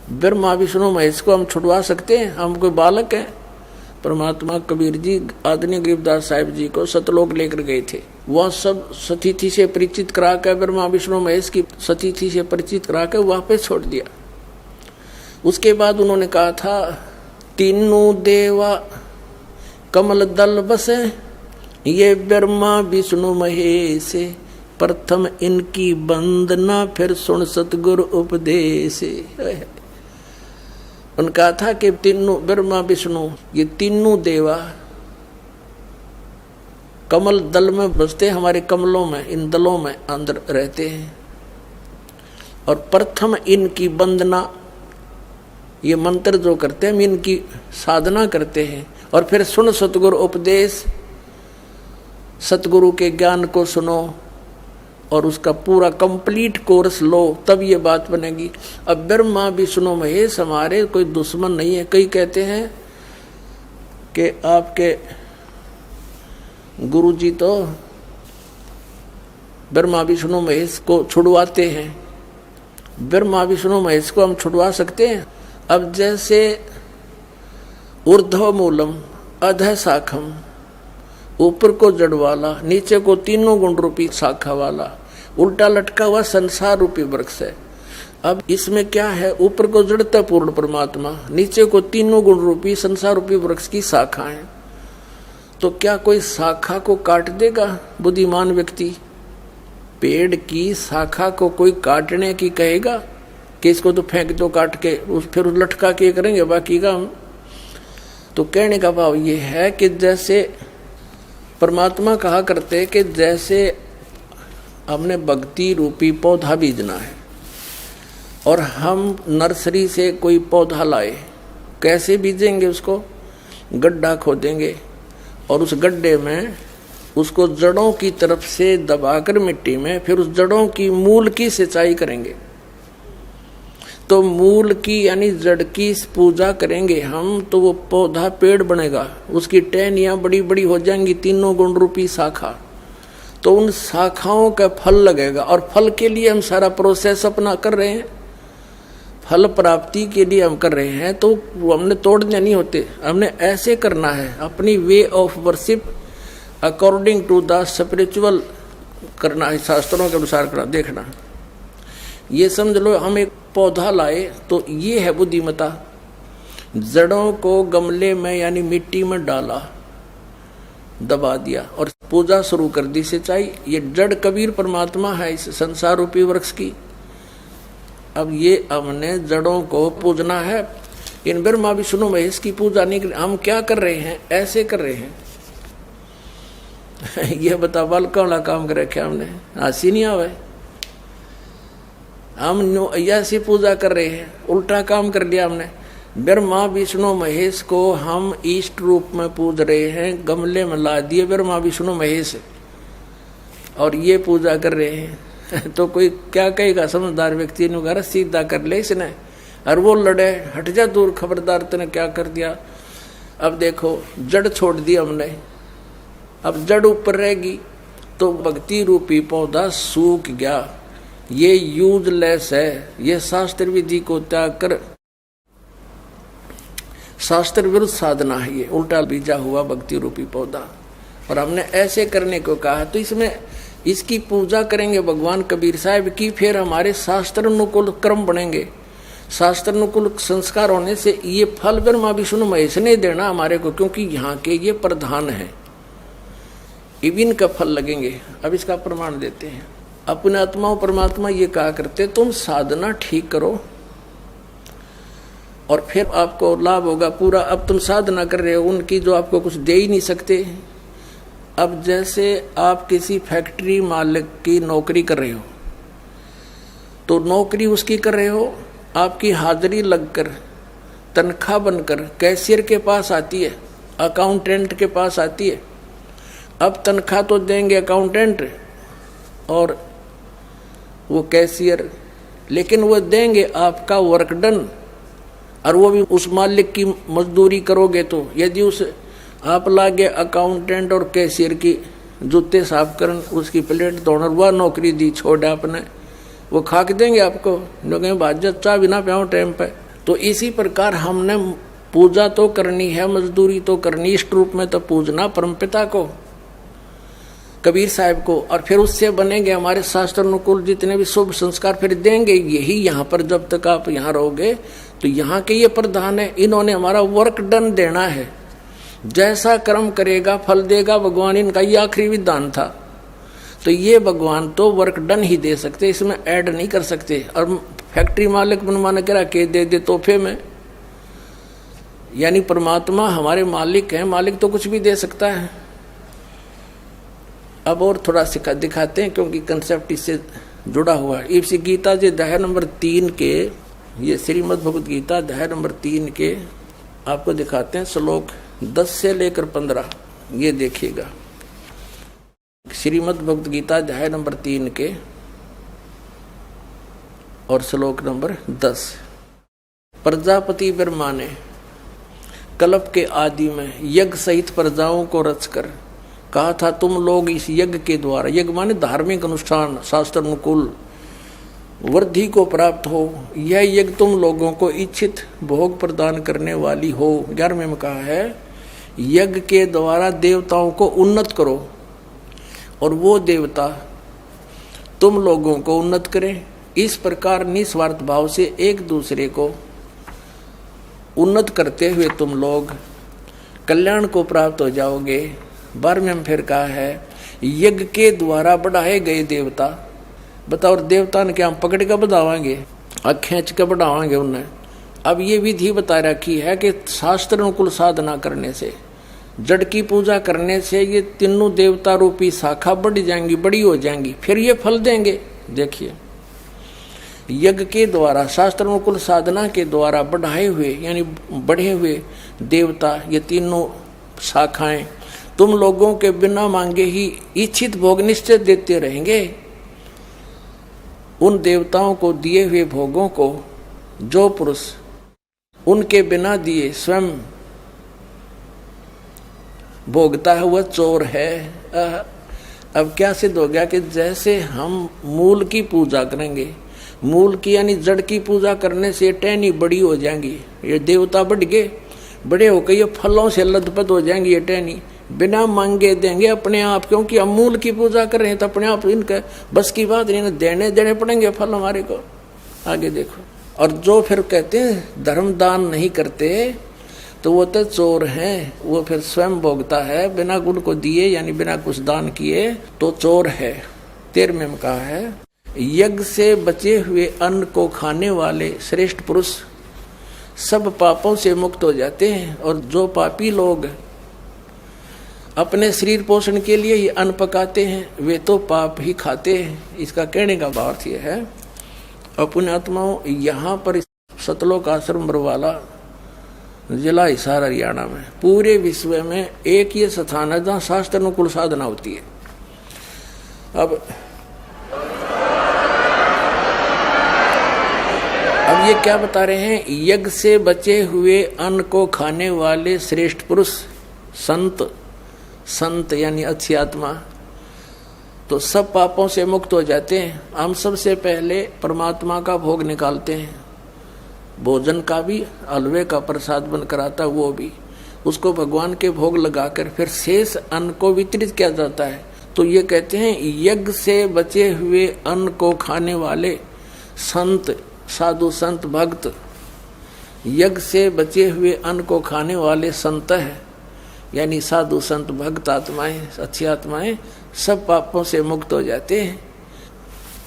ब्रह्मा विष्णु महेश को हम छुड़वा सकते हैं? हम कोई बालक हैं? परमात्मा कबीर जी आदरणीय गरीबदास साहिब जी को सतलोक लेकर गए थे। वह सब सतिथि से परिचित करा कर, ब्रह्मा विष्णु महेश की सतिथि से परिचित करा कर वापस छोड़ दिया। उसके बाद उन्होंने कहा था, तीनों देवा कमल दल बसे, ये ब्रह्मा विष्णु महेश, प्रथम इनकी वंदना फिर सुन सतगुरु उपदेश। उन्होंने कहा था कि तीनों ब्रह्मा विष्णु ये तीनों देवा कमल दल में बसते, हमारे कमलों में, इन दलों में अंदर रहते हैं। और प्रथम इनकी वंदना, ये मंत्र जो करते हैं हम इनकी साधना करते हैं। और फिर सुन सतगुरु उपदेश, सतगुरु के ज्ञान को सुनो और उसका पूरा कंप्लीट कोर्स लो, तब ये बात बनेगी। अब ब्रह्मा विष्णु महेश हमारे कोई दुश्मन नहीं है। कई कहते हैं कि आपके गुरु जी तो ब्रह्मा विष्णु महेश को छुड़वाते हैं। ब्रह्मा विष्णु महेश को हम छुड़वा सकते हैं? अब जैसे ऊर्ध्व मूलम अधः शाखम, ऊपर को जड़ वाला, नीचे को तीनों गुण रूपी शाखा वाला, उल्टा लटका हुआ संसार रूपी वृक्ष है। अब इसमें क्या है? ऊपर को जड़ता पूर्ण परमात्मा, नीचे को तीनों गुण रूपी संसार रूपी वृक्ष की शाखा है। तो क्या कोई शाखा को काट देगा बुद्धिमान व्यक्ति? पेड़ की शाखा को कोई काटने की कहेगा कि इसको तो फेंक दो काट के, फिर लटका के करेंगे बाकी का हम? तो कहने का भाव ये है कि जैसे परमात्मा कहा करते कि जैसे हमने भक्ति रूपी पौधा बीजना है और हम नर्सरी से कोई पौधा लाए, कैसे बीजेंगे? उसको गड्ढा खोदेंगे और उस गड्ढे में उसको जड़ों की तरफ से दबाकर मिट्टी में, फिर उस जड़ों की मूल की सिंचाई करेंगे। तो मूल की यानी जड़ की पूजा करेंगे हम, तो वो पौधा पेड़ बनेगा, उसकी टहनियाँ बड़ी बड़ी हो जाएंगी, तीनों गुण रूपी शाखा। तो उन शाखाओं का फल लगेगा और फल के लिए हम सारा प्रोसेस अपना कर रहे हैं, फल प्राप्ति के लिए हम कर रहे हैं। तो हमने तोड़ने नहीं होते, हमने ऐसे करना है, अपनी way of worship according to the spiritual करना है, शास्त्रों के अनुसार करना। देखना, ये समझ लो हम एक पौधा लाए तो ये है बुद्धिमता। जड़ों को गमले में यानी मिट्टी में डाला, दबा दिया और पूजा शुरू कर दी, सिंचाई। ये जड़ कबीर परमात्मा है इस संसार रूपी वृक्ष की। अब ये हमने जड़ों को पूजना है। इन ब्रह्मा विष्णु महेश की पूजा नहीं कर, हम क्या कर रहे हैं? ऐसे कर रहे हैं। ये बता बालका वाला काम कर रखे हमने, हंसी नहीं आवे। हम ऐसी पूजा कर रहे हैं, उल्टा काम कर लिया हमने। ब्रह्मा विष्णु महेश को हम इष्ट रूप में पूज रहे हैं, गमले में ला दिए ब्रह्मा विष्णु महेश और ये पूजा कर रहे हैं। तो कोई क्या कहेगा? समझदार व्यक्ति ने कहा सीधा कर ले इसने, और वो लड़े, हट जा दूर, खबरदार तूने क्या कर दिया। अब देखो जड़ छोड़ दी हमने, अब जड़ ऊपर रहेगी तो भक्ति रूपी पौधा सूख गया। ये यूजलेस है, ये शास्त्र विधि को त्याग कर शास्त्र विरुद्ध साधना है, ये उल्टा बीजा हुआ भक्ति रूपी पौधा। और हमने ऐसे करने को कहा, तो इसमें इसकी पूजा करेंगे भगवान कबीर साहब की, फिर हमारे शास्त्र अनुकूल कर्म बनेंगे। शास्त्र अनुकूल संस्कार होने से ये फल ब्रह्मा विष्णु महेश ने देना हमारे को, क्योंकि यहाँ के ये प्रधान है, इविन का फल लगेंगे। अब इसका प्रमाण देते हैं। अपने आत्मा परमात्मा ये कहा करते, तुम साधना ठीक करो और फिर आपको लाभ होगा पूरा। अब तुम साधना कर रहे हो उनकी जो आपको कुछ दे ही नहीं सकते। अब जैसे आप किसी फैक्ट्री मालिक की नौकरी कर रहे हो, तो नौकरी उसकी कर रहे हो, आपकी हाजिरी लगकर तनख्वाह बनकर कैशियर के पास आती है, अकाउंटेंट के पास आती है। अब तनख्वाह तो देंगे अकाउंटेंट और वो कैशियर, लेकिन वो देंगे आपका वर्क डन, और वो भी उस मालिक की मजदूरी करोगे। तो यदि उस आप लागे अकाउंटेंट और कैशियर की जूते साफ करन, उसकी प्लेट धोना, वह नौकरी दी छोड़ आपने, वो खा के देंगे आपको। लोग भाज्य चाह भी ना पियाओ टाइम पे, तो इसी प्रकार हमने पूजा तो करनी है, मजदूरी तो करनी, इष्ट रूप में तो पूजना परमपिता को, कबीर साहब को, और फिर उससे बनेंगे हमारे शास्त्र अनुकूल जितने भी शुभ संस्कार फिर देंगे यही। यहाँ पर जब तक आप यहाँ रहोगे तो यहाँ के ये प्रधान है, इन्होंने हमारा वर्क डन देना है, जैसा कर्म करेगा फल देगा भगवान, इनका ये आखिरी विधान था। तो ये भगवान तो वर्क डन ही दे सकते, इसमें ऐड नहीं कर सकते। और फैक्ट्री मालिक मनमाना करा के दे तोहफे में, यानी परमात्मा हमारे मालिक हैं, मालिक तो कुछ भी दे सकता है। अब और थोड़ा दिखाते हैं क्योंकि कंसेप्ट इससे जुड़ा हुआ है। इसी गीता जी अध्याय नंबर 3 के, ये श्रीमद् भगवद गीता अध्याय नंबर 3 के आपको दिखाते हैं श्लोक 10 से लेकर 15। ये देखिएगा, श्रीमद् भगवद गीता अध्याय नंबर 3 के और श्लोक नंबर 10। प्रजापति ब्रह्मा ने कल्प के आदि में यज्ञ सहित प्रजाओं को रचकर कहा था, तुम लोग इस यज्ञ के द्वारा, यज्ञ माने धार्मिक अनुष्ठान, शास्त्र अनुकूल वृद्धि को प्राप्त हो। यह यज्ञ तुम लोगों को इच्छित भोग प्रदान करने वाली हो। 11वें में कहा है, यज्ञ के द्वारा देवताओं को उन्नत करो और वो देवता तुम लोगों को उन्नत करें। इस प्रकार निस्वार्थ भाव से एक दूसरे को उन्नत करते हुए तुम लोग कल्याण को प्राप्त हो जाओगे। 12वें में फिर कहा है, यज्ञ के द्वारा बढ़ाए गए देवता, बताओ देवता ने क्या हम पकड़ कर बढ़ावाएंगे, खींच कर बढ़ावाएंगे उन्हें। अब ये विधि बता रखी है कि शास्त्र अनुकूल साधना करने से, जड़ की पूजा करने से ये तीनों देवता रूपी शाखा बढ़ जाएंगी, बड़ी हो जाएंगी, फिर ये फल देंगे। देखिए, यज्ञ के द्वारा, शास्त्र अनुकूल साधना के द्वारा बढ़ाए हुए यानी बढ़े हुए देवता, ये तीनों शाखाएं तुम लोगों के बिना मांगे ही इच्छित भोग निश्चित देते रहेंगे। उन देवताओं को दिए हुए भोगों को जो पुरुष उनके बिना दिए स्वयं भोगता है वह चोर है। अब क्या सिद्ध हो गया कि जैसे हम मूल की पूजा करेंगे, मूल की यानी जड़ की पूजा करने से टहनी बड़ी हो जाएंगी, ये देवता बढ़ गए, बड़े होकर ये फलों से लथपथ हो जाएंगी, ये टहनी बिना मांगे देंगे अपने आप, क्योंकि हम मूल की पूजा कर रहे हैं तो अपने आप इनका बस की बात नहीं, देने पड़ेंगे फल हमारे को। आगे देखो, और जो फिर कहते हैं धर्म दान नहीं करते तो वो तो चोर हैं, वो फिर स्वयं भोगता है बिना गुण को दिए यानी बिना कुछ दान किए तो चोर है। 13वें में कहा है, यज्ञ से बचे हुए अन्न को खाने वाले श्रेष्ठ पुरुष सब पापों से मुक्त हो जाते हैं, और जो पापी लोग अपने शरीर पोषण के लिए ये अन्न पकाते हैं वे तो पाप ही खाते हैं। इसका कहने का भाव ये है, अपने आत्माओं, यहाँ पर सतलोक आश्रम बरवाला जिला हिसार हरियाणा में पूरे विश्व में एक ये स्थान है जहाँ शास्त्र अनुकूल साधना होती है। अब ये क्या बता रहे हैं, यज्ञ से बचे हुए अन्न को खाने वाले श्रेष्ठ पुरुष संत यानी अच्छी आत्मा तो सब पापों से मुक्त हो जाते हैं। हम सबसे पहले परमात्मा का भोग निकालते हैं, भोजन का भी, हलवे का प्रसाद बन कराता वो भी, उसको भगवान के भोग लगाकर फिर शेष अन्न को वितरित किया जाता है। तो ये कहते हैं यज्ञ से बचे हुए अन्न को खाने वाले संत, साधु संत भक्त, यज्ञ से बचे हुए अन्न को खाने वाले संत है यानी साधु संत भक्त आत्माएं, अच्छी आत्माएं सब पापों से मुक्त हो जाते हैं।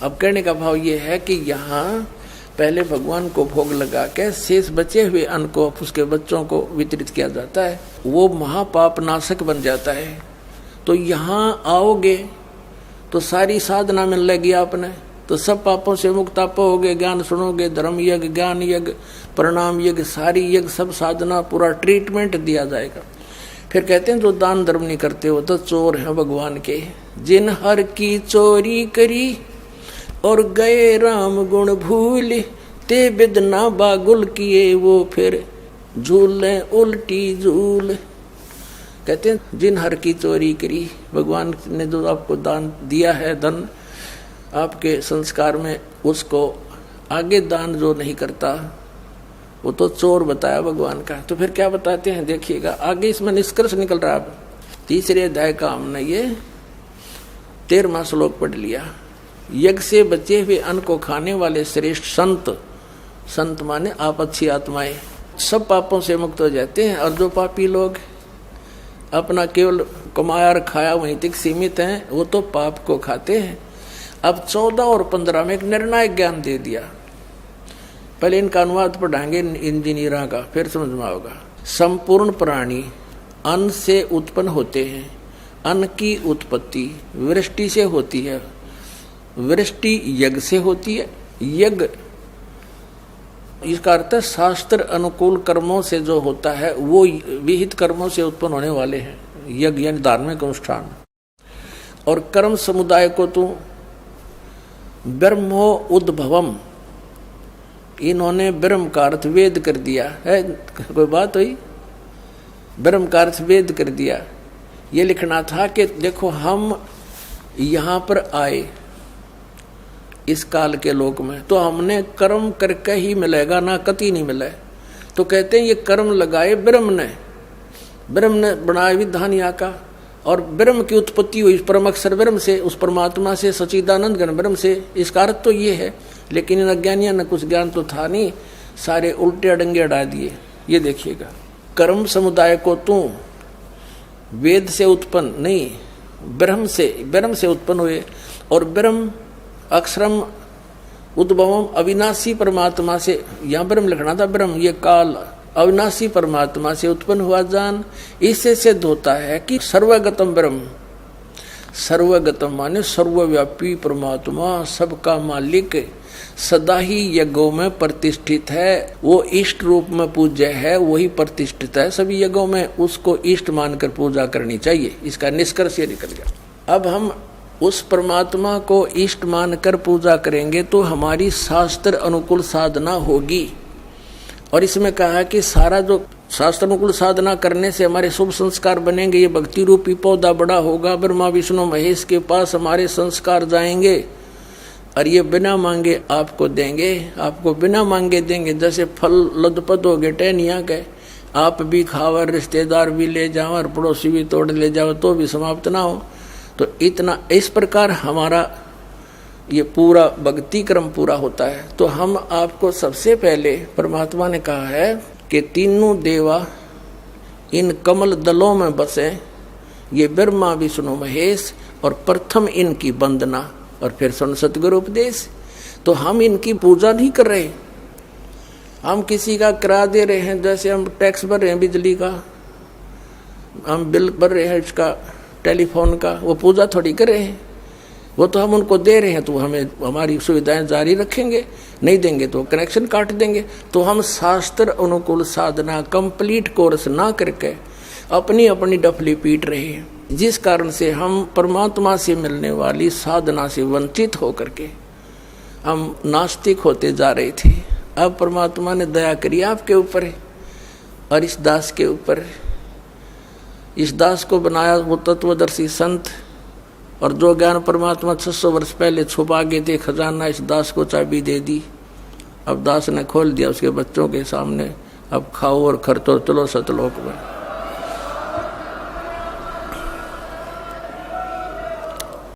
अब कहने का भाव ये है कि यहाँ पहले भगवान को भोग लगा के शेष बचे हुए अन्न को उसके बच्चों को वितरित किया जाता है, वो महापाप नाशक बन जाता है। तो यहाँ आओगे तो सारी साधना मिल लेगी आपने, तो सब पापों से मुक्त आप होगे। ज्ञान सुनोगे, धर्म यज्ञ, ज्ञान यज्ञ, प्रणाम यज्ञ, सारी यज्ञ, सब साधना, पूरा ट्रीटमेंट दिया जाएगा। फिर कहते हैं जो दान धर्म नहीं करते हो तो चोर हैं भगवान के। जिन हर की चोरी करी और गए राम गुण भूल, ते बिदना बागुल किए वो फिर झूले उल्टी झूल। कहते हैं जिन हर की चोरी करी, भगवान ने जो आपको दान दिया है, धन आपके संस्कार में, उसको आगे दान जो नहीं करता वो तो चोर बताया भगवान का। तो फिर क्या बताते हैं देखिएगा आगे, इसमें निष्कर्ष निकल रहा है। अब तीसरे अध्याय का हमने ये 13वां श्लोक पढ़ लिया। यज्ञ से बचे हुए अन्न को खाने वाले श्रेष्ठ संत, संत माने आप अच्छी आत्माएं, सब पापों से मुक्त हो जाते हैं। और जो पापी लोग अपना केवल कमाया और खाया वहीं तक सीमित हैं, वो तो पाप को खाते हैं। अब 14 और 15 में एक निर्णायक ज्ञान दे दिया। पहले इनका अनुवाद पढ़ाएंगे इंजीनियरों का, फिर समझ में आएगा। संपूर्ण प्राणी अन्न से उत्पन्न होते हैं। अन्न की उत्पत्ति वृष्टि से होती है, वृष्टि यज्ञ से होती है। यज्ञ इसका अर्थ है शास्त्र अनुकूल कर्मों से जो होता है वो विहित कर्मों से उत्पन्न होने वाले हैं, यज्ञ यानी धार्मिक अनुष्ठान। और कर्म समुदाय को तो ब्रह्मो उद्भवम, इन्होंने ब्रह्म का अर्थ वेद कर दिया है। कोई बात हुई? ब्रह्म का अर्थ वेद कर दिया। ये लिखना था कि देखो हम यहाँ पर आए इस काल के लोक में, तो हमने कर्म करके ही मिलेगा, ना कति नहीं मिले। तो कहते हैं ये कर्म लगाए ब्रह्म ने बनाया विधान यहाँ का, और ब्रह्म की उत्पत्ति हुई परम अक्षर ब्रह्म से, उस परमात्मा से, सच्चिदानंद घन ब्रह्म से। इसका अर्थ तो ये है, लेकिन इन अज्ञानियों ने कुछ ज्ञान तो था नहीं, सारे उल्टे अडंगे अड़ा दिए। ये देखिएगा, कर्म समुदाय को तू वेद से उत्पन्न नहीं, ब्रह्म से उत्पन्न हुए। और ब्रह्म अक्षरम उद्भवम अविनाशी परमात्मा से, यहाँ ब्रह्म लिखना था, ब्रह्म ये काल अविनाशी परमात्मा से उत्पन्न हुआ जान। इससे सिद्ध होता है कि सर्वगतम ब्रह्म, सर्वगतम माने सर्वव्यापी परमात्मा, सबका मालिक, सदा ही यज्ञों में प्रतिष्ठित है। वो इष्ट रूप में पूज्य है, वही प्रतिष्ठित है सभी यज्ञों में, उसको इष्ट मानकर पूजा करनी चाहिए। इसका निष्कर्ष ये निकल गया। अब हम उस परमात्मा को इष्ट मानकर पूजा करेंगे तो हमारी शास्त्र अनुकूल साधना होगी। और इसमें कहा है कि सारा जो शास्त्र अनुकूल साधना करने से हमारे शुभ संस्कार बनेंगे। ये भक्ति रूपी पौधा बड़ा होगा, ब्रह्मा विष्णु महेश के पास हमारे संस्कार जाएंगे, और ये बिना मांगे आपको देंगे, आपको बिना मांगे देंगे। जैसे फल लदपत हो गए टहनिया के, आप भी खाओ, रिश्तेदार भी ले जाओ, और पड़ोसी भी तोड़ ले जाओ तो भी समाप्त ना हो। तो इतना इस प्रकार हमारा ये पूरा भक्ति क्रम पूरा होता है। तो हम आपको सबसे पहले परमात्मा ने कहा है कि तीनों देवा इन कमल दलों में बसे, ये ब्रह्मा विष्णु महेश, और प्रथम इनकी वंदना, और फिर सुन सतगुरु उपदेश। तो हम इनकी पूजा नहीं कर रहे, हम किसी का किराया दे रहे हैं। जैसे हम टैक्स भर रहे हैं बिजली का, हम बिल भर रहे हैं इसका टेलीफोन का, वो पूजा थोड़ी कर रहे हैं, वो तो हम उनको दे रहे हैं। तो हमें हमारी सुविधाएं जारी रखेंगे, नहीं देंगे तो कनेक्शन काट देंगे। तो हम शास्त्र अनुकूल साधना कंप्लीट कोर्स ना करके अपनी अपनी डफली पीट रहे हैं, जिस कारण से हम परमात्मा से मिलने वाली साधना से वंचित होकर के हम नास्तिक होते जा रहे थे। अब परमात्मा ने दया करी आपके ऊपर और इस दास के ऊपर। इस दास को बनाया वो तत्वदर्शी संत, और जो ज्ञान परमात्मा 600 वर्ष पहले छुपा गए थे खजाना, इस दास को चाबी दे दी। अब दास ने खोल दिया उसके बच्चों के सामने, अब खाओ और खर्चो, चलो सतलोक में।